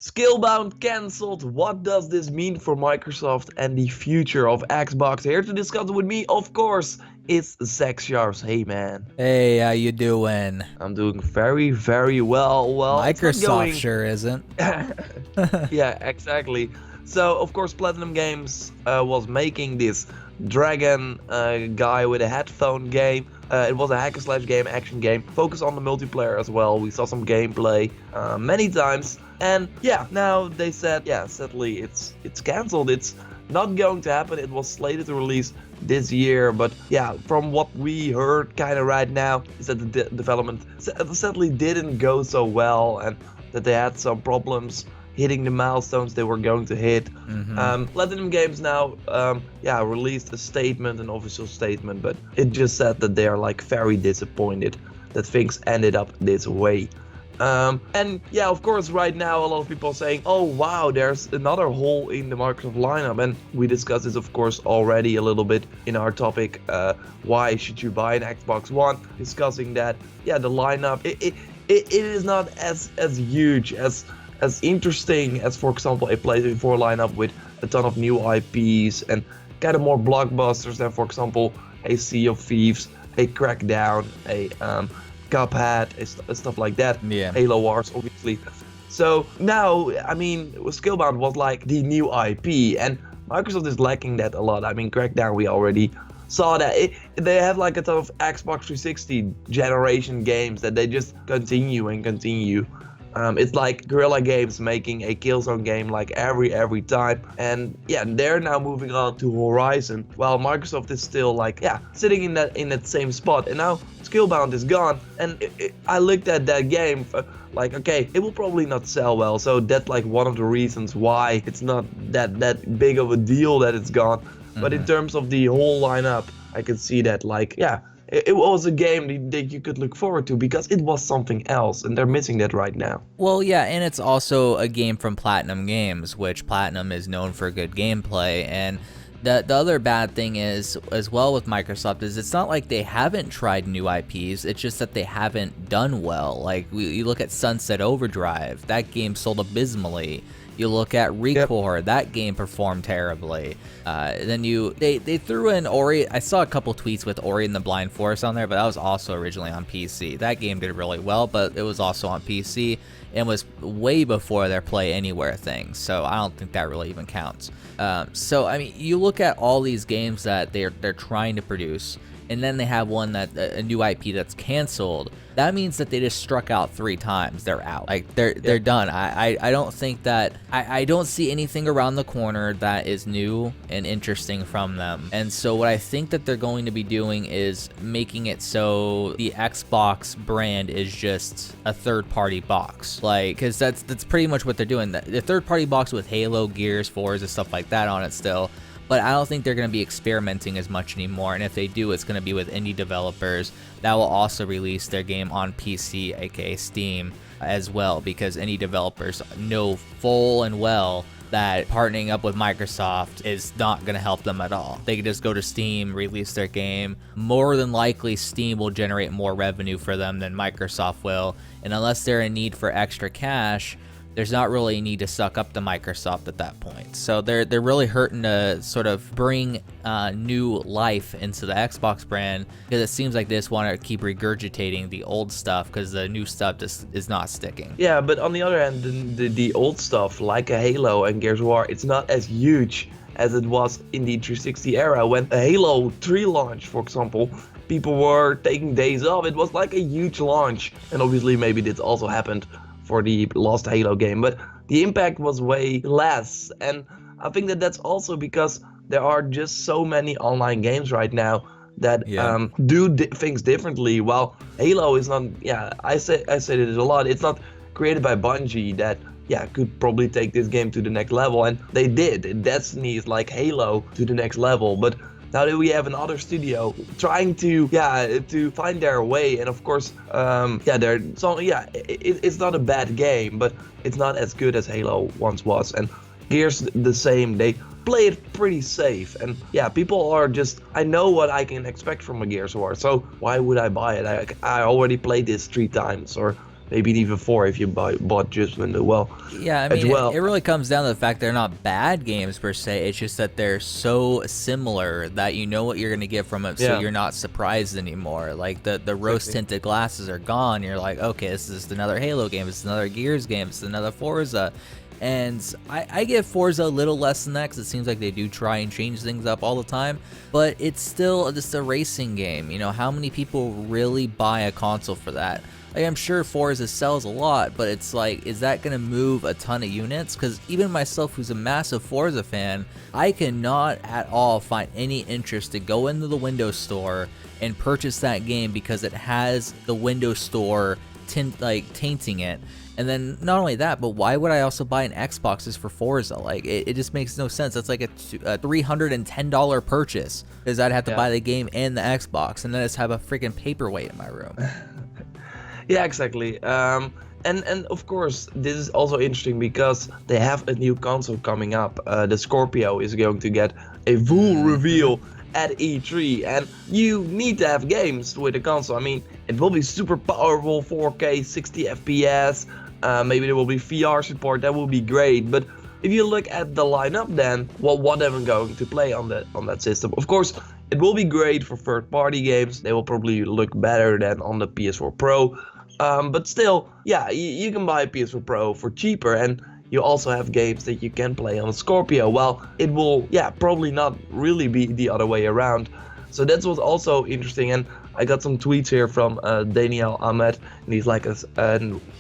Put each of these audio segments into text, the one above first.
Scalebound cancelled. What does this mean for Microsoft and the future of Xbox? Here to discuss it with me, of course, it's Zach Sharps. Hey man. Hey, how you doing? I'm doing very, very well. Well, it's not Microsoft going. sure isn't. Yeah, exactly. So, of course, Platinum Games was making this dragon guy with a headphone game. It was a hack and slash game, action game, focused on the multiplayer as well. We saw some gameplay many times, and yeah, now they said, yeah, sadly, it's cancelled. It's not going to happen. It was slated to release this year, but yeah, from what we heard kind of right now is that the development sadly didn't go so well, and that they had some problems hitting the milestones they were going to hit. Platinum Games now, released a statement, an official statement, but it just said that they are like very disappointed that things ended up this way. And yeah, of course, right now a lot of people are saying, oh wow, there's another hole in the Microsoft lineup, and we discussed this, of course, already a little bit in our topic. Why should you buy an Xbox One? Discussing that, yeah, the lineup it is not as huge as interesting as, for example, a PlayStation 4 lineup with a ton of new IPs and kind of more blockbusters than, for example, a Sea of Thieves, a Crackdown, a Cuphead, stuff like that. Yeah. Halo Wars, obviously. So now, I mean, Skillbound was like the new IP, and Microsoft is lacking that a lot. I mean, Crackdown, we already saw that. They have like a ton of Xbox 360 generation games that they just continue and continue. It's like Guerrilla Games making a Killzone game like every time, and yeah, they're now moving on to Horizon, while Microsoft is still like, yeah, sitting in that same spot. And now Skillbound is gone, and I looked at that game like, okay, it will probably not sell well, so that's like one of the reasons why it's not that big of a deal that it's gone. But in terms of the whole lineup, I can see that, like, yeah, it was a game that you could look forward to because it was something else, and they're missing that right now. Well, yeah, and it's also a game from Platinum Games, which Platinum is known for good gameplay. And the other bad thing is, as well with Microsoft, is it's not like they haven't tried new IPs, it's just that they haven't done well. Like, you look at Sunset Overdrive, that game sold abysmally. You look at Recore, that game performed terribly. Then they threw in Ori. I saw a couple tweets with Ori and the Blind Forest on there, but that was also originally on PC. That game did really well, but it was also on PC and was way before their Play Anywhere thing. So I don't think that really even counts. So I mean, you look at all these games that they're trying to produce, and then they have one that a new IP that's canceled. That means that they just struck out 3 times. They're out. Like they're done. I don't think that I don't see anything around the corner that is new and interesting from them. And so what I think that they're going to be doing is making it so the Xbox brand is just a third-party box. Like, because that's pretty much what they're doing. The third-party box with Halo, Gears, Forza, stuff like that on it still. But I don't think they're going to be experimenting as much anymore, and if they do, it's going to be with indie developers that will also release their game on PC, aka Steam, as well, because indie developers know full and well that partnering up with Microsoft is not going to help them at all. They can just go to Steam, release their game. More than likely, Steam will generate more revenue for them than Microsoft will, and unless they're in need for extra cash, there's not really a need to suck up to Microsoft at that point. So they're really hurting to sort of bring new life into the Xbox brand, because it seems like they just want to keep regurgitating the old stuff because the new stuff just is not sticking. Yeah, but on the other hand, the old stuff like a Halo and Gears of War, it's not as huge as it was in the 360 era. When a Halo 3 launch, for example, people were taking days off. It was like a huge launch, and obviously maybe this also happened for the lost Halo game, but the impact was way less. And I think that that's also because there are just so many online games right now that do things differently. While Halo is not, I say this a lot, it's not created by Bungie that could probably take this game to the next level, and they did. Destiny is like Halo to the next level, but now that we have another studio trying to find their way, and of course, it's not a bad game, but it's not as good as Halo once was. And Gears the same, they play it pretty safe, and yeah, people are just, I know what I can expect from a Gears War, so why would I buy it? I already played this 3 times, or maybe even 4 if you bought Judgment as well. Yeah, I mean, it really comes down to the fact they're not bad games per se. It's just that they're so similar that you know what you're going to get from it, so you're not surprised anymore. Like, the rose-tinted glasses are gone. You're like, okay, this is another Halo game. It's another Gears game. It's another Forza. And I give Forza a little less than that because it seems like they do try and change things up all the time. But it's still just a racing game. You know, how many people really buy a console for that? Like, I'm sure Forza sells a lot, but it's like, is that going to move a ton of units? Because even myself, who's a massive Forza fan, I cannot at all find any interest to go into the Windows Store and purchase that game because it has the Windows Store tainting it. And then not only that, but why would I also buy an Xbox just for Forza? Like, it just makes no sense. That's like a $310 purchase because I'd have to buy the game and the Xbox, and then just have a freaking paperweight in my room. Yeah, exactly. And of course, this is also interesting because they have a new console coming up. The Scorpio is going to get a full reveal at E3, and you need to have games with the console. I mean, it will be super powerful, 4K, 60 FPS. Maybe there will be VR support. That will be great. But if you look at the lineup, then what am I going to play on that system? Of course, it will be great for third-party games. They will probably look better than on the PS4 Pro. But still, yeah, you can buy a PS4 Pro for cheaper, and you also have games that you can play on a Scorpio. Well, it will, probably not really be the other way around. So that's what's also interesting, and I got some tweets here from Daniel Ahmed, and he's like a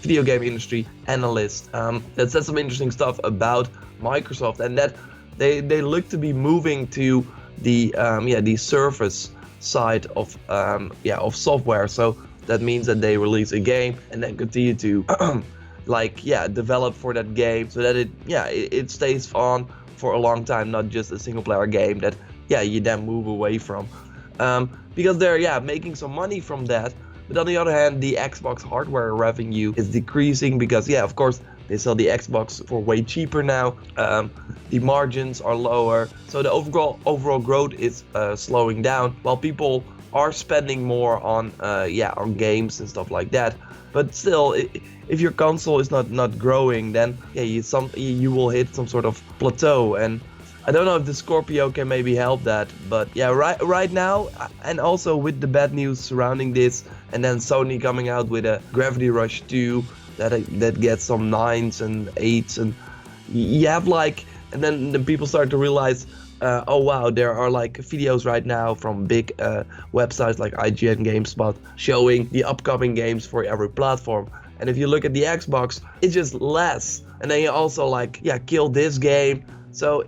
video game industry analyst that says some interesting stuff about Microsoft, and that they look to be moving to the service side of software. So that means that they release a game and then continue to develop for that game so that it stays on for a long time, not just a single player game that you then move away from. Because they're making some money from that. But on the other hand, the Xbox hardware revenue is decreasing because of course they sell the Xbox for way cheaper now. The margins are lower, so the overall growth is slowing down, while people are spending more on games and stuff like that. But still, if your console is not growing, then you will hit some sort of plateau. And I don't know if the Scorpio can maybe help that, but right now, and also with the bad news surrounding this, and then Sony coming out with a Gravity Rush 2 that gets some 9s and 8s, and you have and then the people start to realize, oh wow, there are videos right now from big websites like IGN, GameSpot showing the upcoming games for every platform. And if you look at the Xbox, it's just less. And then you also kill this game. So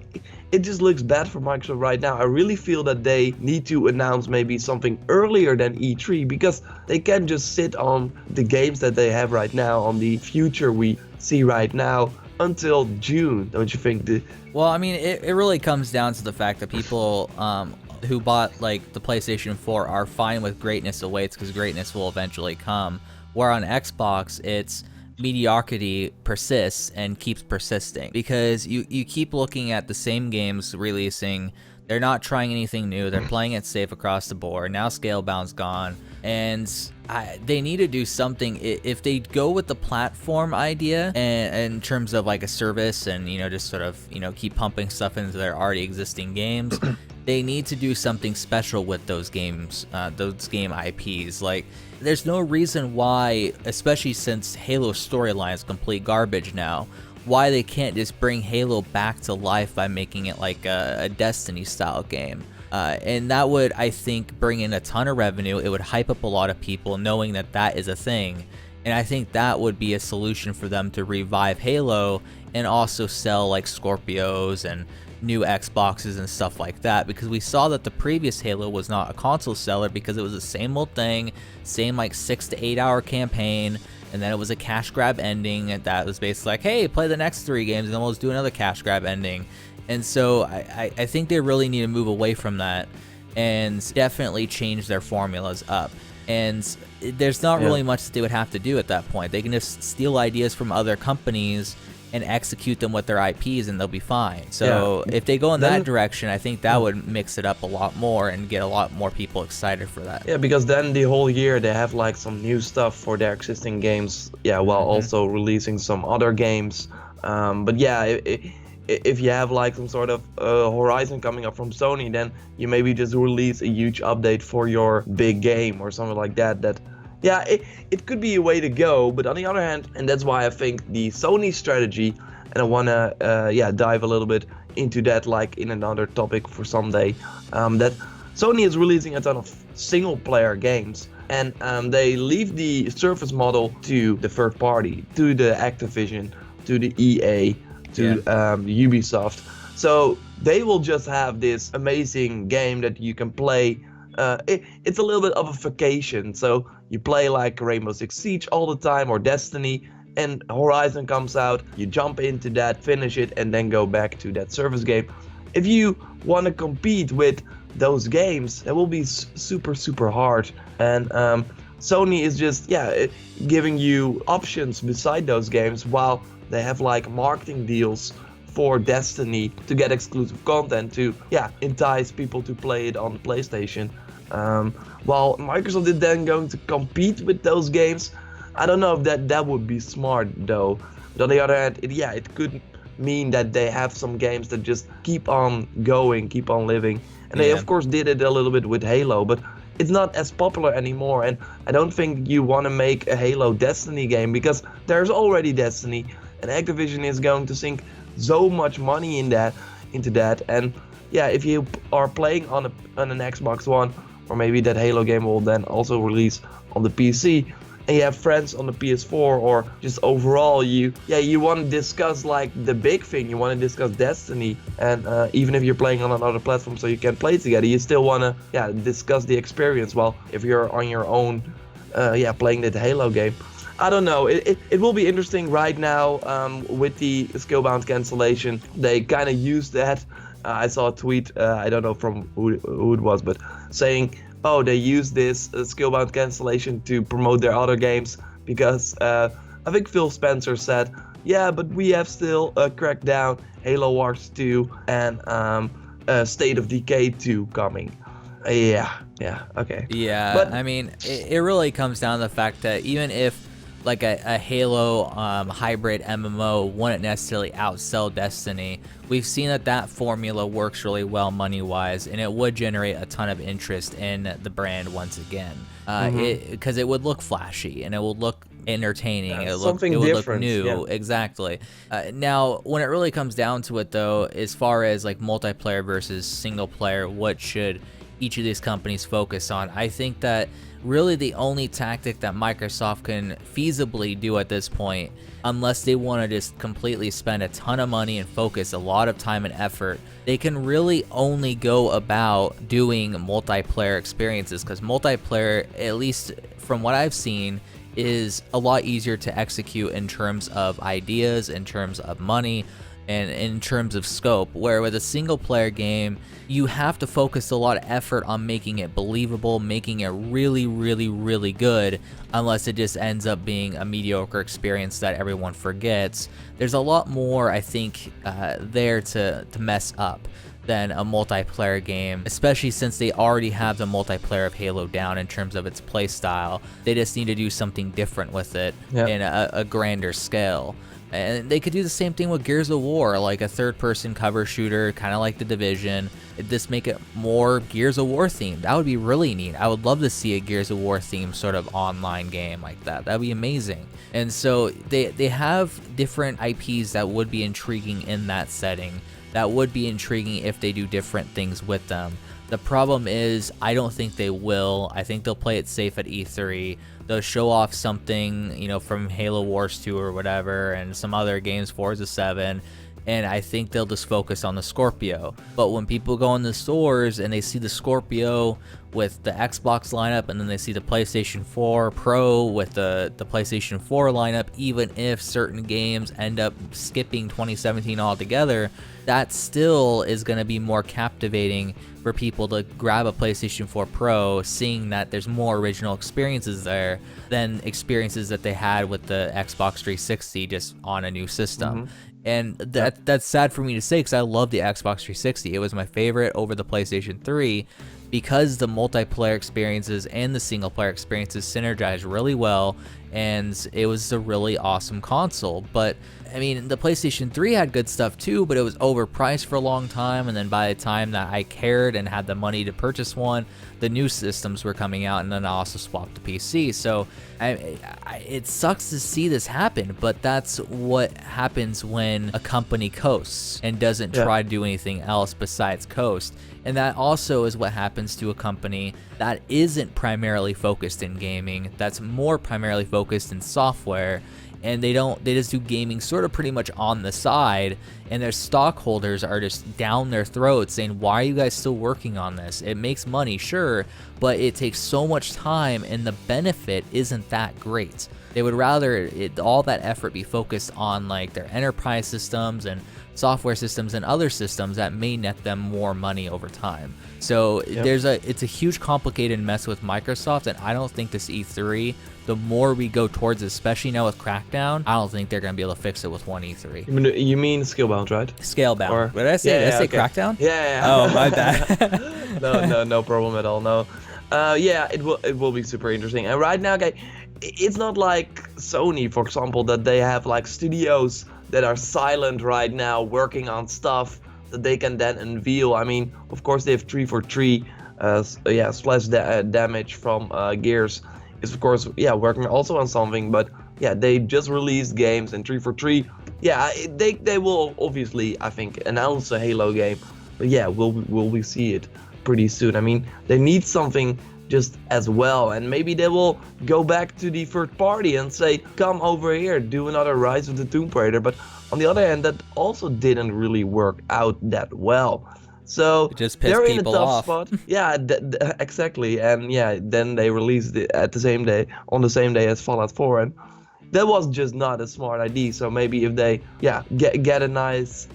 it just looks bad for Microsoft right now. I really feel that they need to announce maybe something earlier than E3, because they can't just sit on the games that they have right now, on the future we see right now, until June, don't you think? Well, I mean, it really comes down to the fact that people who bought the PlayStation 4 are fine with greatness awaits, because greatness will eventually come. Where on Xbox, it's mediocrity persists and keeps persisting, because you keep looking at the same games releasing. They're not trying anything new. They're playing it safe across the board. Now Scalebound's gone, and they need to do something. If they go with the platform idea and in terms of a service, and just sort of keep pumping stuff into their already existing games, they need to do something special with those games, those game IPs. There's no reason why, especially since Halo's storyline is complete garbage now, why they can't just bring Halo back to life by making it like a Destiny style game. And that would, I think, bring in a ton of revenue. It would hype up a lot of people knowing that is a thing. And I think that would be a solution for them to revive Halo and also sell Scorpios and new Xboxes and stuff like that, because we saw that the previous Halo was not a console seller because it was the same old thing, same 6 to 8 hour campaign, and then it was a cash grab ending, and that was basically hey, play the next 3 games and then we'll just do another cash grab ending. And so I think they really need to move away from that and definitely change their formulas up. And there's not really much that they would have to do at that point. They can just steal ideas from other companies and execute them with their IPs, and they'll be fine. So if they go in that direction, I think that would mix it up a lot more and get a lot more people excited for that. Yeah, because then the whole year they have like some new stuff for their existing games, while also releasing some other games. But yeah, if you have like some sort of Horizon coming up from Sony, then you maybe just release a huge update for your big game or something like that. Yeah, it could be a way to go, but on the other hand, and that's why I think the Sony strategy, and I want to dive a little bit into that like in another topic for someday, that Sony is releasing a ton of single player games, and they leave the service model to the third party, to the Activision, to the EA, to Ubisoft. So they will just have this amazing game that you can play. It's a little bit of a vacation. So you play like Rainbow Six Siege all the time, or Destiny, and Horizon comes out, you jump into that, finish it, and then go back to that service game. If you want to compete with those games, it will be super hard. And Sony is just giving you options beside those games, while they have like marketing deals for Destiny to get exclusive content to entice people to play it on the PlayStation. While Microsoft is then going to compete with those games, I don't know if that would be smart though. But on the other hand, it could mean that they have some games that just keep on going, keep on living. And they of course did it a little bit with Halo, but it's not as popular anymore. And I don't think you want to make a Halo Destiny game, because there's already Destiny, and Activision is going to sink so much money into that. And if you are playing on an Xbox One, or maybe that Halo game will then also release on the PC, and you have friends on the PS4, or just overall you want to discuss like the big thing, you want to discuss Destiny, and even if you're playing on another platform so you can play together, you still want to discuss the experience. While if you're on your own playing the Halo game, I don't know, it will be interesting right now with the Scalebound cancellation. They kind of used that. I saw a tweet, I don't know from who it was, but saying, oh, they use this Skillbound cancellation to promote their other games, because I think Phil Spencer said, but we have still Crackdown, Halo Wars 2, and State of Decay 2 coming. Okay. Yeah, but I mean, it really comes down to the fact that even if like a Halo hybrid MMO wouldn't necessarily outsell Destiny, we've seen that formula works really well money-wise, and it would generate a ton of interest in the brand once again. Because it would look flashy, and it would look entertaining. It would look new. Exactly. Now, when it really comes down to it, though, as far as like multiplayer versus single player, what should each of these companies focus on? I think that really the only tactic that Microsoft can feasibly do at this point, unless they want to just completely spend a ton of money and focus a lot of time and effort, they can really only go about doing multiplayer experiences, because multiplayer, at least from what I've seen, is a lot easier to execute in terms of ideas, in terms of money, and in terms of scope, where with a single player game, you have to focus a lot of effort on making it believable, making it really good, unless it just ends up being a mediocre experience that everyone forgets. There's a lot more, I think, there to mess up than a multiplayer game, especially since they already have the multiplayer of Halo down in terms of its playstyle. They just need to do something different with it in a grander scale. And they could do the same thing with Gears of War, like a third-person cover shooter, kind of like The Division. Just make it more Gears of War themed. That would be really neat. I would love to see a Gears of War themed sort of online game like that. That would be amazing. And so they have different IPs that would be intriguing in that setting. That would be intriguing if they do different things with them. The problem is, I don't think they will. I think they'll play it safe at E3. They'll show off something, from Halo Wars 2 or whatever, and some other games, Forza 7, and I think they'll just focus on the Scorpio. But when people go in the stores and they see the Scorpio with the Xbox lineup, and then they see the PlayStation 4 Pro with the PlayStation 4 lineup, even if certain games end up skipping 2017 altogether, that still is going to be more captivating for people to grab a PlayStation 4 Pro, seeing that there's more original experiences there than experiences that they had with the Xbox 360 just on a new system. And that's sad for me to say, because I love the Xbox 360. It was my favorite over the PlayStation 3 because the multiplayer experiences and the single player experiences synergized really well, and it was a really awesome console. But I mean, the PlayStation 3 had good stuff too, but it was overpriced for a long time, and then by the time that I cared and had the money to purchase one, the new systems were coming out, and then I also swapped to PC. So it sucks to see this happen, but that's what happens when a company coasts and doesn't try to do anything else besides coast. And that also is what happens to a company that isn't primarily focused in gaming, that's more primarily focused in software, and they just do gaming sort of pretty much on the side, and their stockholders are just down their throats saying, why are you guys still working on this? It makes money, sure, but it takes so much time, and the benefit isn't that great. They would rather all that effort be focused on like their enterprise systems and software systems and other systems that may net them more money over time. So it's a huge complicated mess with Microsoft, and I don't think this E3, the more we go towards it, especially now with Crackdown, I don't think they're going to be able to fix it with one E3. You mean Skillbound, right? Scalebound. What did I say? Did I say Crackdown? Yeah. Oh, my bad. No problem at all. No. It will be super interesting. And right now, guys, it's not like Sony, for example, that they have like studios that are silent right now working on stuff that they can then unveil. I mean, of course they have 343 splash damage from Gears is of course working also on something, but they just released games, and 343 they will obviously, I think, announce a Halo game, but will we see it pretty soon? I mean, they need something just as well, and maybe they will go back to the third party and say, come over here, do another Rise of the Tomb Raider. But on the other hand, that also didn't really work out that well, so it just they're in a people tough off. spot. Exactly. And then they released it on the same day as Fallout 4, and that was just not a smart idea. So maybe if they get a nice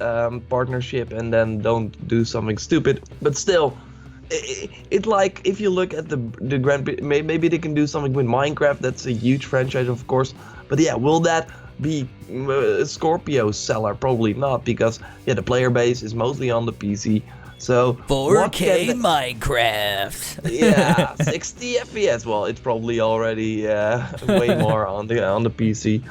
partnership and then don't do something stupid, but still, it's like if you look at the grand, maybe they can do something with Minecraft. That's a huge franchise, of course, but will that be a Scorpio seller? Probably not, because the player base is mostly on the PC. So 4K Minecraft. 60 FPS. Well, it's probably already way more on the PC.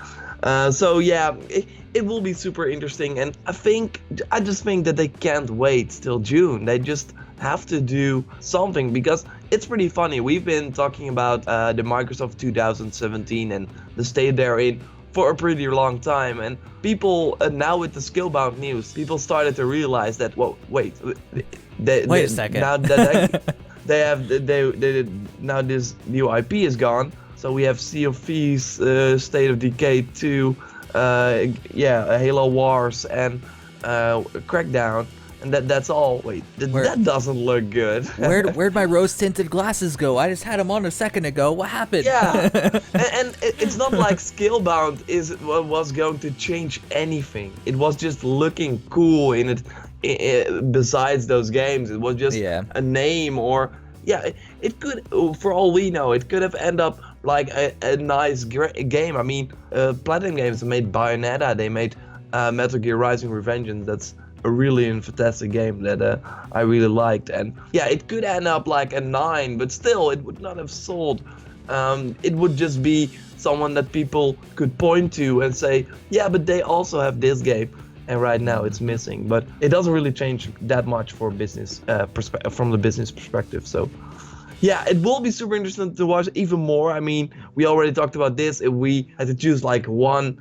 It will be super interesting, and I just think that they can't wait till June. They just have to do something, because it's pretty funny. We've been talking about the Microsoft 2017 and the state they're in for a pretty long time, and people now with the Skillbound news, people started to realize that wait a second. Now that they now this new IP is gone, so we have Sea of Thieves, State of Decay 2, Halo Wars, and Crackdown. And that's all. Wait, that doesn't look good. Where'd my rose-tinted glasses go? I just had them on a second ago. What happened? And it's not like Scalebound was going to change anything. It was just looking cool in it. Besides those games, it was just a name, or it could, for all we know, it could have ended up like a nice game. I mean, Platinum Games made Bayonetta. They made Metal Gear Rising: Revengeance. That's a really fantastic game that I really liked, and it could end up like a 9, but still it would not have sold. It would just be someone that people could point to and say, but they also have this game, and right now it's missing. But it doesn't really change that much for business from the business perspective. So it will be super interesting to watch even more. I mean, we already talked about this. If we had to choose like one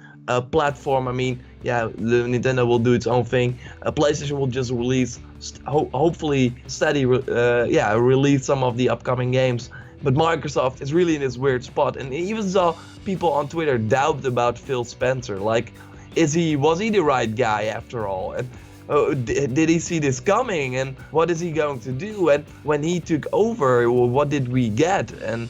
platform, I mean, the Nintendo will do its own thing. PlayStation will just release, hopefully steady, release some of the upcoming games. But Microsoft is really in this weird spot, and even saw people on Twitter doubt about Phil Spencer. Like, was he the right guy after all? And did he see this coming? And what is he going to do? And when he took over, what did we get? And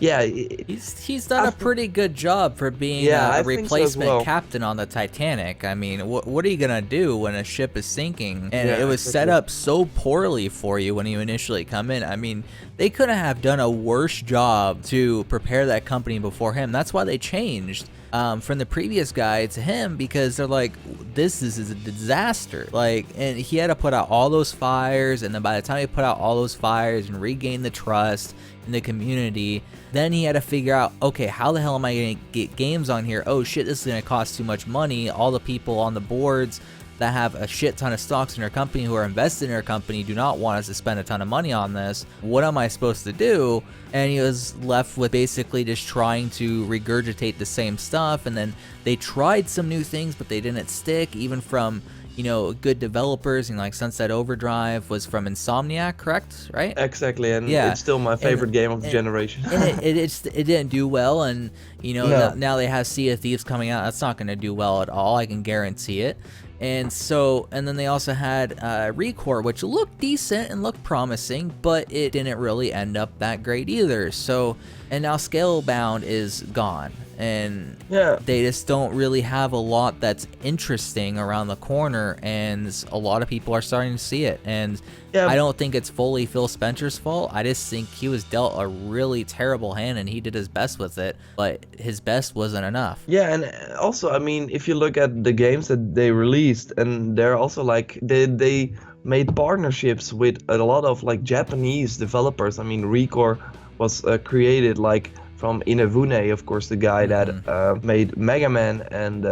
yeah, he's done a pretty good job for being a replacement captain on the Titanic. I mean, what are you gonna do when a ship is sinking and it was set up so poorly for you when you initially come in? I mean, they couldn't have done a worse job to prepare that company before him. That's why they changed from the previous guy to him, because they're like, this is a disaster. Like, and he had to put out all those fires, and then by the time he put out all those fires and regain the trust in the community, then he had to figure out, okay, how the hell am I gonna get games on here? Oh shit, this is gonna cost too much money. All the people on the boards that have a shit ton of stocks in their company, who are invested in their company, do not want us to spend a ton of money on this. What am I supposed to do? And he was left with basically just trying to regurgitate the same stuff. And then they tried some new things, but they didn't stick, even from, you know, good developers. And like Sunset Overdrive was from Insomniac, correct? Right? Exactly, and it's still my favorite game of the generation. And it didn't do well, and you know, now they have Sea of Thieves coming out. That's not going to do well at all. I can guarantee it. And then they also had Recore, which looked decent and looked promising, but it didn't really end up that great either. So, and now Scalebound is gone, and they just don't really have a lot that's interesting around the corner, and a lot of people are starting to see it. And I don't think it's fully Phil Spencer's fault. I just think he was dealt a really terrible hand, and he did his best with it, but his best wasn't enough. Yeah, and also, I mean, if you look at the games that they released, and they're also like, they made partnerships with a lot of like Japanese developers. I mean, Recore was created like from Inafune, of course, the guy that made Mega Man and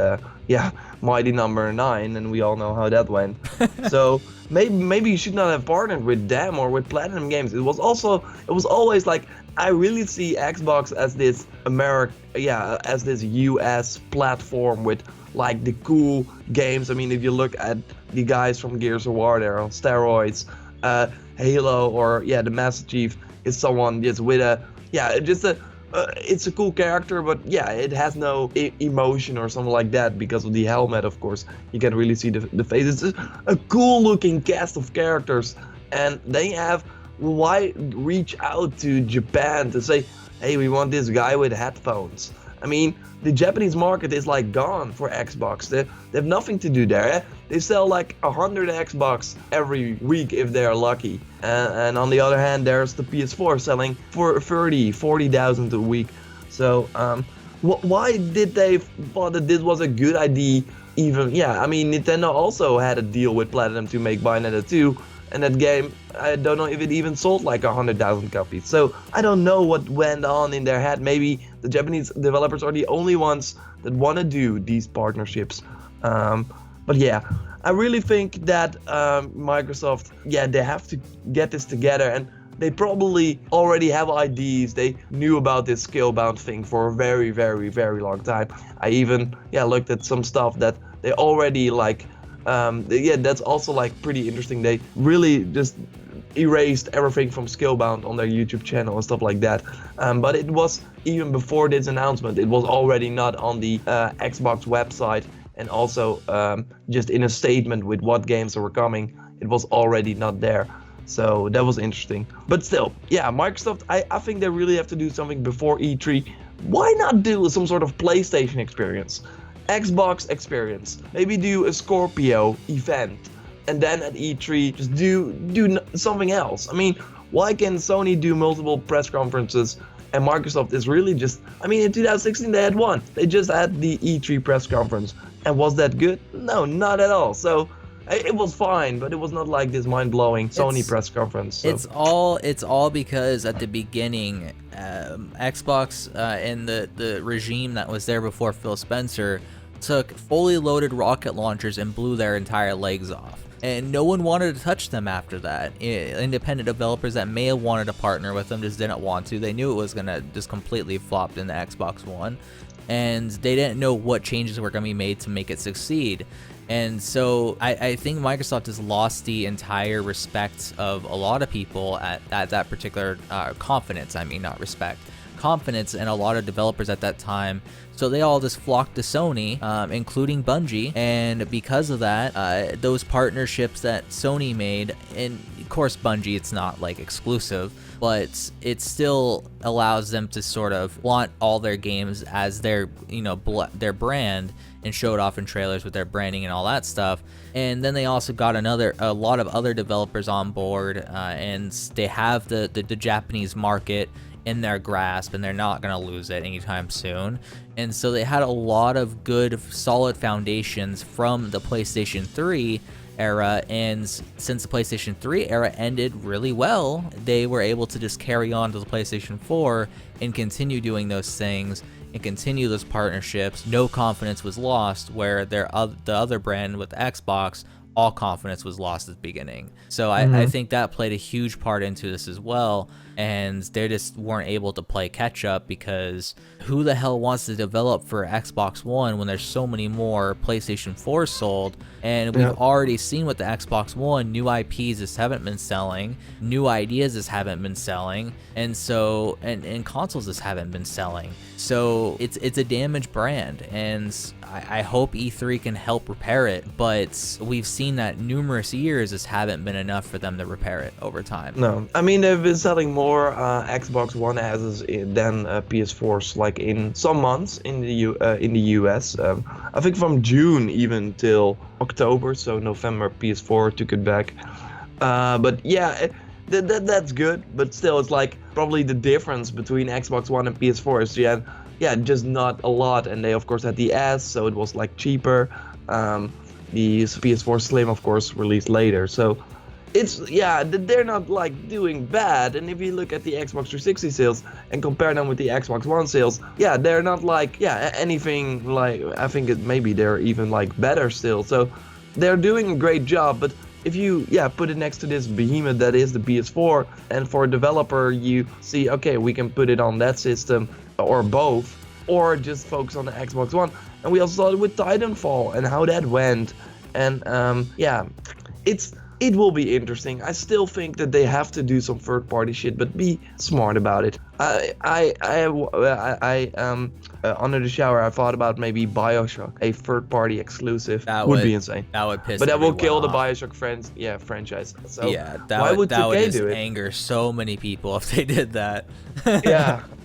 Mighty Number 9, and we all know how that went. So maybe you should not have partnered with them or with Platinum Games. It was always like, I really see Xbox as this as this US platform with like the cool games. I mean, if you look at the guys from Gears of War, they're on steroids. Halo or the Master Chief is someone just with it's a cool character, but it has no emotion or something like that because of the helmet. Of course, you can really see the face. It's a cool looking cast of characters, and they have why reach out to Japan to say, hey, we want this guy with headphones. I mean, the Japanese market is like gone for Xbox. They have nothing to do there. They sell like 100 Xbox every week if they're lucky. And on the other hand, there's the PS4 selling for 40,000 a week. So why did they thought that this was a good idea? Even I mean, Nintendo also had a deal with Platinum to make Bayonetta 2. And that game, I don't know if it even sold like 100,000 copies. So I don't know what went on in their head. Maybe the Japanese developers are the only ones that want to do these partnerships. But I really think that Microsoft, they have to get this together, and they probably already have ideas. They knew about this Scalebound thing for a very, very, very long time. I even looked at some stuff that they already like. That's also like pretty interesting. They really just erased everything from Skillbound on their YouTube channel and stuff like that. But it was even before this announcement. It was already not on the Xbox website, and also just in a statement with what games were coming. It was already not there. So that was interesting. But still, Microsoft, I think they really have to do something before E3. Why not do some sort of PlayStation experience? Xbox experience. Maybe do a Scorpio event, and then at E3 just do something else. I mean, why can Sony do multiple press conferences and Microsoft is really just, I mean, in 2016 they had one. They just had the E3 press conference, and was that good? No, not at all. So it was fine, but it was not like this mind-blowing Sony press conference. So. It's all because at the beginning, Xbox and the regime that was there before Phil Spencer took fully loaded rocket launchers and blew their entire legs off. And no one wanted to touch them after that. Independent developers that may have wanted to partner with them just didn't want to. They knew it was going to just completely flop in the Xbox One. And they didn't know what changes were going to be made to make it succeed. And so I think Microsoft has lost the entire respect of a lot of people at that particular confidence. I mean, not respect. confidence in a lot of developers at that time. So they all just flocked to Sony, including Bungie, and because of that, those partnerships that Sony made, and of course Bungie, it's not like exclusive, but it still allows them to sort of flaunt all their games as their, their brand, and show it off in trailers with their branding and all that stuff. And then they also got a lot of other developers on board, and they have the Japanese market in their grasp, and they're not going to lose it anytime soon. And so they had a lot of good, solid foundations from the PlayStation 3 era, and since the PlayStation 3 era ended really well, they were able to just carry on to the PlayStation 4 and continue doing those things and continue those partnerships. No confidence was lost, where the other brand with Xbox, all confidence was lost at the beginning. So I think that played a huge part into this as well, and they just weren't able to play catch up, because who the hell wants to develop for Xbox One when there's so many more PlayStation 4 sold? And we've already seen with the Xbox One, new IPs just haven't been selling, new ideas just haven't been selling, and so and consoles just haven't been selling. So it's a damaged brand, and I hope E3 can help repair it, but we've seen that numerous years just haven't been enough for them to repair it over time. No, I mean, they've been selling more Xbox One asses than PS4s, like in some months in the US. I think from June even till October, so November PS4 took it back. But yeah, that's good, but still, it's like probably the difference between Xbox One and PS4 is just not a lot. And they of course had the S, so it was like cheaper. The PS4 Slim of course released later, so they're not like doing bad. And if you look at the Xbox 360 sales and compare them with the Xbox One sales, they're not like anything like, I think maybe they're even like better still. So they're doing a great job. But if you put it next to this behemoth that is the PS4, and for a developer you see, okay, we can put it on that system or both, or just focus on the Xbox One. And we also saw it with Titanfall and how that went. And it will be interesting. I still think that they have to do some third-party shit, but be smart about it. Under the shower, I thought about maybe BioShock, a third-party exclusive. That would be insane. That would piss. But that will kill off. the BioShock franchise. So why would 2K do it? Anger so many people if they did that.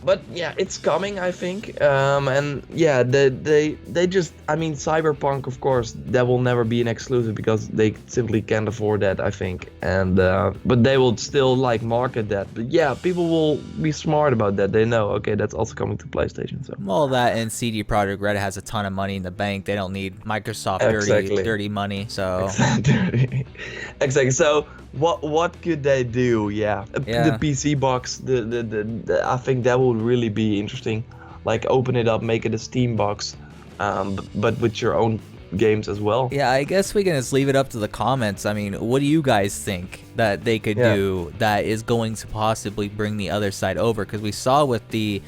But it's coming, I think. And they just, I mean, Cyberpunk, of course, that will never be an exclusive because they simply can't afford that, I think. And but they will still like market that. But people will be smart about that. They know, okay, that's also coming to PlayStation. So all that, and CD Projekt Red has a ton of money in the bank. They don't need Microsoft dirty money. So exactly. So what could they do? The PC box. The I think that would really be interesting. Like open it up, make it a Steam box, but with your own games as well. I guess we can just leave it up to the comments. I mean, what do you guys think that they could do that is going to possibly bring the other side over? Because we saw with the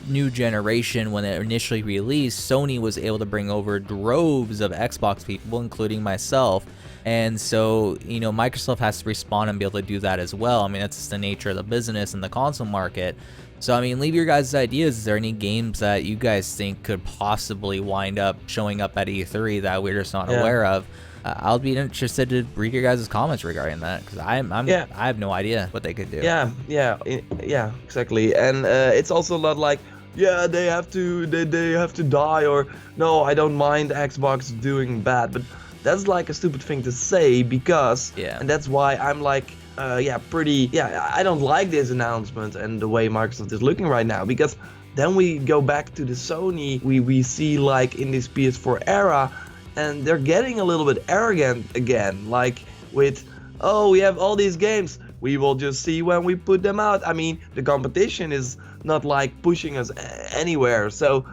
new generation, when it initially released, Sony was able to bring over droves of Xbox people, including myself. And so, Microsoft has to respond and be able to do that as well. I mean, that's just the nature of the business and the console market. So, I mean, leave your guys' ideas. Is there any games that you guys think could possibly wind up showing up at E3 that we're just not aware of? I'll be interested to read your guys' comments regarding that, because I have no idea what they could do. Exactly. And it's also not like, they have to die, or no, I don't mind Xbox doing bad, but that's like a stupid thing to say, because and that's why I'm like I don't like this announcement and the way Microsoft is looking right now, because then we go back to the Sony we see like in this PS4 era, and they're getting a little bit arrogant again, like with, we have all these games, we will just see when we put them out. I mean, the competition is not like pushing us anywhere. So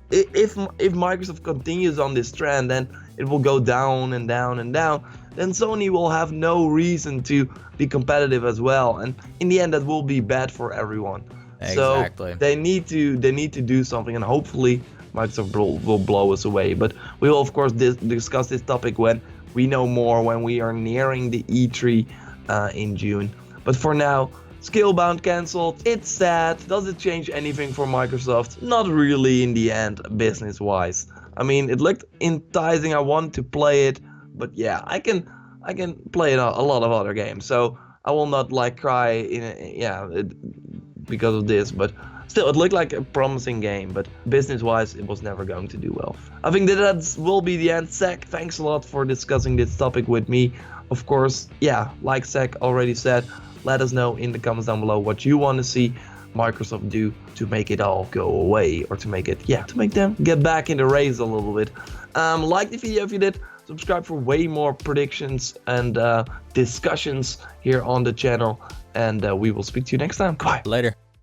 if Microsoft continues on this trend, then it will go down and down and down. Then Sony will have no reason to be competitive as well, and in the end that will be bad for everyone. Exactly. So they need to do something, and hopefully Microsoft will blow us away. But we will of course discuss this topic when we know more, when we are nearing the E3 in June. But for now, Scalebound cancelled. It's sad. Does it change anything for Microsoft? Not really in the end, business-wise. I mean, it looked enticing. I want to play it, but yeah, I can play it a lot of other games. So I will not like cry because of this, but still, it looked like a promising game, but business-wise, it was never going to do well. I think that will be the end. Zach, thanks a lot for discussing this topic with me. Of course, yeah, like Zach already said, let us know in the comments down below what you want to see Microsoft do to make it all go away, or to make them get back in the race a little bit. Like the video if you did. Subscribe for way more predictions and discussions here on the channel. And we will speak to you next time. Bye. Later.